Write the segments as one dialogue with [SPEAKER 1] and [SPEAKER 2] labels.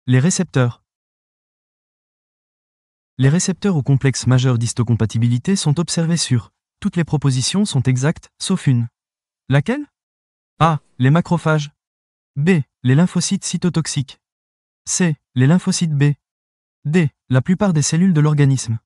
[SPEAKER 1] Les récepteurs. Les récepteurs au complexe majeur d'histocompatibilité sont observés sur. Toutes les propositions sont exactes, sauf une. Laquelle? A. Les macrophages. B. Les lymphocytes cytotoxiques. C. Les lymphocytes B. D. La plupart des cellules de l'organisme.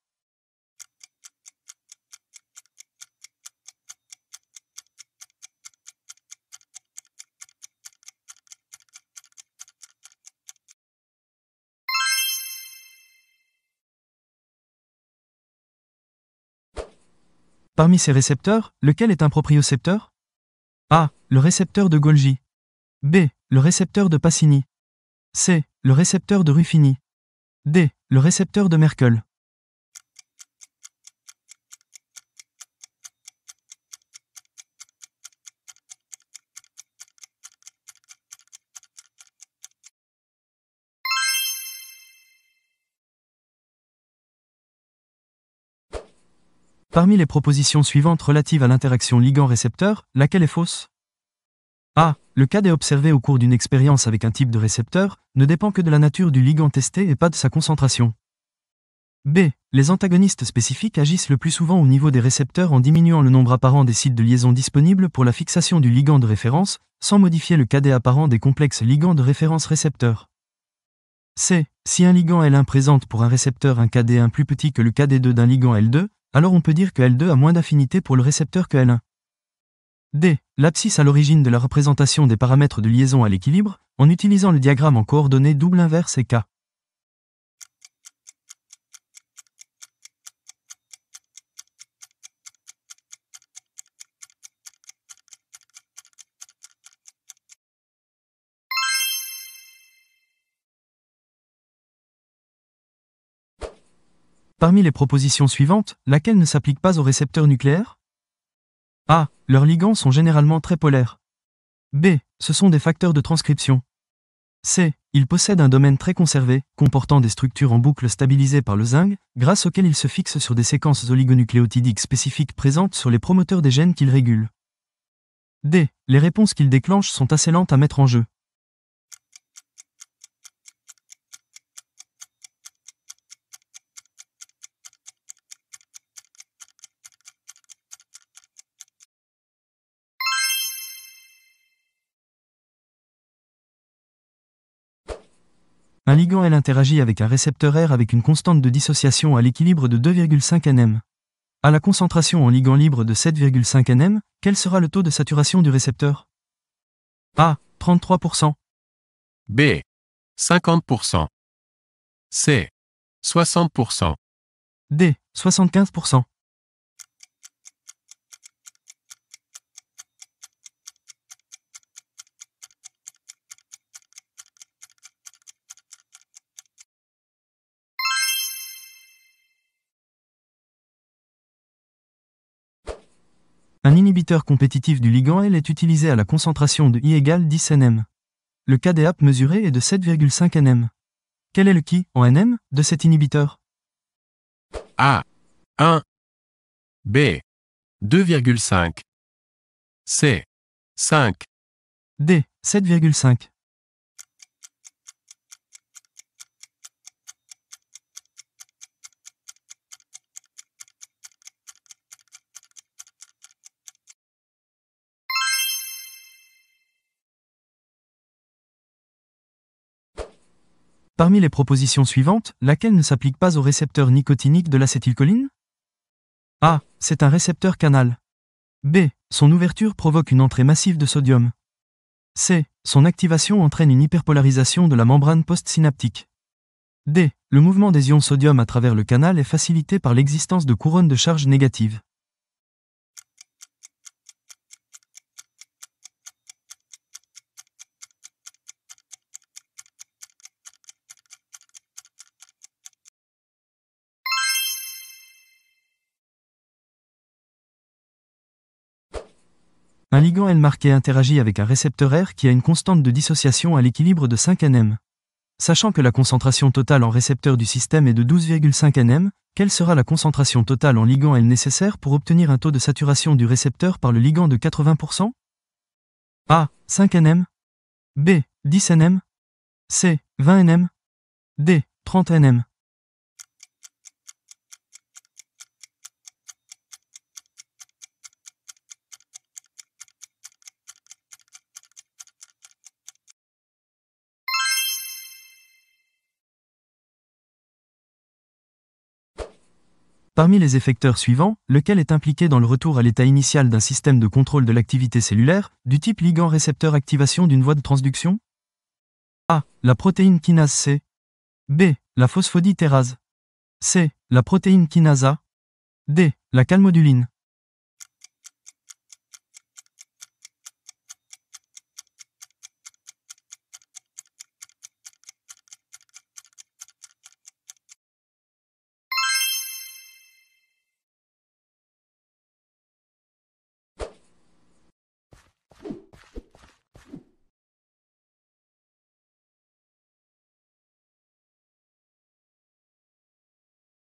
[SPEAKER 1] Parmi ces récepteurs, lequel est un propriocepteur? A. Le récepteur de Golgi. B. Le récepteur de Pacini. C. Le récepteur de Ruffini. D. Le récepteur de Merkel. Parmi les propositions suivantes relatives à l'interaction ligand-récepteur, laquelle est fausse? A. Le cadet observé au cours d'une expérience avec un type de récepteur ne dépend que de la nature du ligand testé et pas de sa concentration. B. Les antagonistes spécifiques agissent le plus souvent au niveau des récepteurs en diminuant le nombre apparent des sites de liaison disponibles pour la fixation du ligand de référence, sans modifier le cadet apparent des complexes ligands de référence récepteur. C. Si un ligand L1 présente pour un récepteur un KD1 plus petit que le KD2 d'un ligand L2, alors on peut dire que L2 a moins d'affinité pour le récepteur que L1. D. L'abscisse à l'origine de la représentation des paramètres de liaison à l'équilibre, en utilisant le diagramme en coordonnées double inverse et K. Parmi les propositions suivantes, laquelle ne s'applique pas aux récepteurs nucléaires? A. Leurs ligands sont généralement très polaires. B. Ce sont des facteurs de transcription. C. Ils possèdent un domaine très conservé, comportant des structures en boucle stabilisées par le zinc, grâce auxquelles ils se fixent sur des séquences oligonucléotidiques spécifiques présentes sur les promoteurs des gènes qu'ils régulent. D. Les réponses qu'ils déclenchent sont assez lentes à mettre en jeu. Un ligand L interagit avec un récepteur R avec une constante de dissociation à l'équilibre de 2,5 nm. À la concentration en ligand libre de 7,5 nm, quel sera le taux de saturation du récepteur? A. 33%.
[SPEAKER 2] B. 50%. C. 60%.
[SPEAKER 1] D. 75%. Un inhibiteur compétitif du ligand L est utilisé à la concentration de I égale 10 nm. Le KdAp mesuré est de 7,5 nm. Quel est le Ki, en nm, de cet inhibiteur?
[SPEAKER 2] A. 1. B. 2,5. C. 5.
[SPEAKER 1] D. 7,5. Parmi les propositions suivantes, laquelle ne s'applique pas au récepteur nicotinique de l'acétylcholine? A. C'est un récepteur canal. B. Son ouverture provoque une entrée massive de sodium. C. Son activation entraîne une hyperpolarisation de la membrane postsynaptique. D. Le mouvement des ions sodium à travers le canal est facilité par l'existence de couronnes de charge négatives. Un ligand L marqué interagit avec un récepteur R qui a une constante de dissociation à l'équilibre de 5 nm. Sachant que la concentration totale en récepteur du système est de 12,5 nm, quelle sera la concentration totale en ligand L nécessaire pour obtenir un taux de saturation du récepteur par le ligand de 80%? A. 5 nm. B. 10 nm. C. 20 nm. D. 30 nm. Parmi les effecteurs suivants, lequel est impliqué dans le retour à l'état initial d'un système de contrôle de l'activité cellulaire, du type ligand-récepteur activation d'une voie de transduction? A. La protéine kinase C. B. La phosphoditérase. C. La protéine kinase A. D. La calmoduline.